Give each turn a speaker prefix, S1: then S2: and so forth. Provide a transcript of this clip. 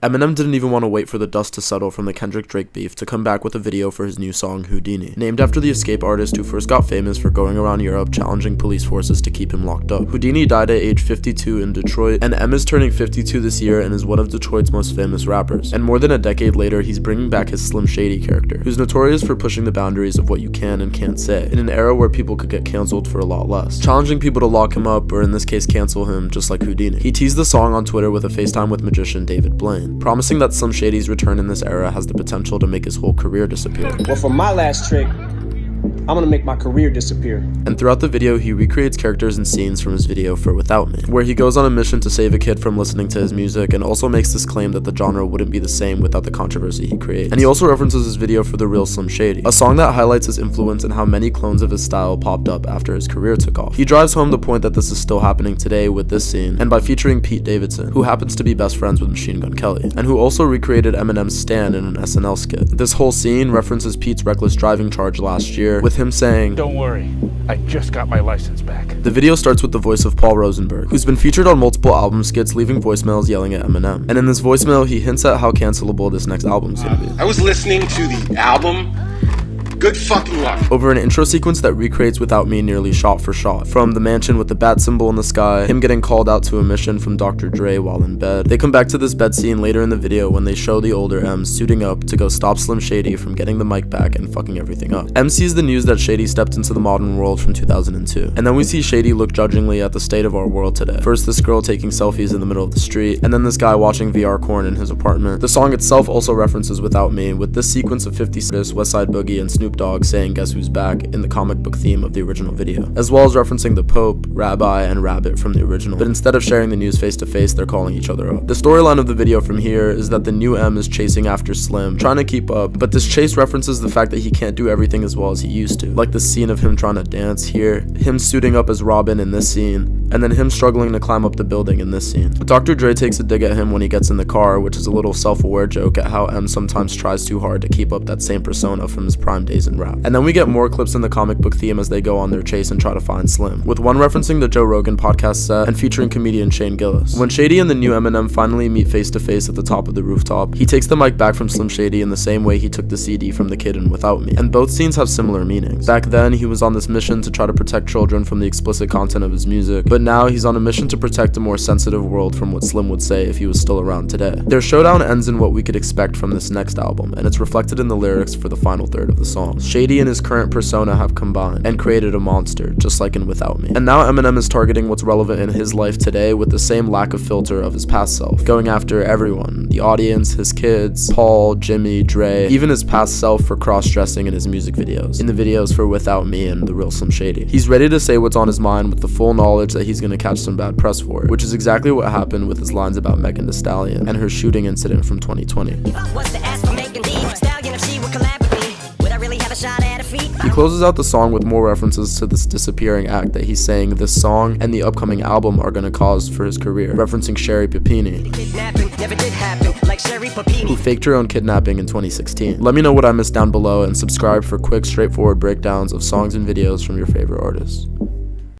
S1: Eminem didn't even want to wait for the dust to settle from the Kendrick-Drake beef to come back with a video for his new song Houdini, named after the escape artist who first got famous for going around Europe challenging police forces to keep him locked up. Houdini died at age 52 in Detroit, and Em is turning 52 this year and is one of Detroit's most famous rappers. And more than a decade later, he's bringing back his Slim Shady character, who's notorious for pushing the boundaries of what you can and can't say, in an era where people could get cancelled for a lot less, challenging people to lock him up, or in this case cancel him, just like Houdini. He teased the song on Twitter with a FaceTime with magician David Blaine, promising that Slim Shady's return in this era has the potential to make his whole career disappear.
S2: Well, for my last trick, I'm gonna make my career disappear.
S1: And throughout the video, he recreates characters and scenes from his video for Without Me, where he goes on a mission to save a kid from listening to his music, and also makes this claim that the genre wouldn't be the same without the controversy he creates. And he also references his video for The Real Slim Shady, a song that highlights his influence and how many clones of his style popped up after his career took off. He drives home the point that this is still happening today with this scene, and by featuring Pete Davidson, who happens to be best friends with Machine Gun Kelly, and who also recreated Eminem's Stan in an SNL skit. This whole scene references Pete's reckless driving charge last year, with him saying,
S3: "Don't worry, I just got my license back."
S1: The video starts with the voice of Paul Rosenberg, who's been featured on multiple album skits, leaving voicemails yelling at Eminem. And in this voicemail, he hints at how cancelable this next album's gonna be.
S4: I was listening to the album. Good fucking luck.
S1: Over an intro sequence that recreates Without Me nearly shot for shot. From the mansion with the bat symbol in the sky, him getting called out to a mission from Dr. Dre while in bed. They come back to this bed scene later in the video when they show the older M suiting up to go stop Slim Shady from getting the mic back and fucking everything up. M sees the news that Shady stepped into the modern world from 2002. And then we see Shady look judgingly at the state of our world today. First this girl taking selfies in the middle of the street, and then this guy watching VR porn in his apartment. The song itself also references Without Me, with this sequence of 50 Cent, West Side Boogie, and Snoop Dogg saying "Guess Who's Back" in the comic book theme of the original video, as well as referencing the Pope, Rabbi, and Rabbit from the original. But instead of sharing the news face to face, they're calling each other up. The storyline of the video from here is that the new M is chasing after Slim, trying to keep up, but this chase references the fact that he can't do everything as well as he used to, like the scene of him trying to dance here, him suiting up as Robin in this scene, and then him struggling to climb up the building in this scene. Dr. Dre takes a dig at him when he gets in the car, which is a little self-aware joke at how M sometimes tries too hard to keep up that same persona from his prime days in rap. And then we get more clips in the comic book theme as they go on their chase and try to find Slim, with one referencing the Joe Rogan podcast set and featuring comedian Shane Gillis. When Shady and the new Eminem finally meet face to face at the top of the rooftop, he takes the mic back from Slim Shady in the same way he took the CD from the kid in Without Me, and both scenes have similar meanings. Back then, he was on this mission to try to protect children from the explicit content of his music, but now he's on a mission to protect a more sensitive world from what Slim would say if he was still around today. Their showdown ends in what we could expect from this next album, and it's reflected in the lyrics for the final third of the song. Shady and his current persona have combined and created a monster, just like in Without Me. And now Eminem is targeting what's relevant in his life today with the same lack of filter of his past self, going after everyone, the audience, his kids, Paul, Jimmy, Dre, even his past self for cross-dressing in his music videos, in the videos for Without Me and The Real Slim Shady. He's ready to say what's on his mind with the full knowledge that he's gonna catch some bad press for it, which is exactly what happened with his lines about Megan Thee Stallion and her shooting incident from 2020. He closes out the song with more references to this disappearing act that he's saying this song and the upcoming album are gonna cause for his career, referencing Sherry Papini, who faked her own kidnapping in 2016. Let me know what I missed down below and subscribe for quick, straightforward breakdowns of songs and videos from your favorite artists.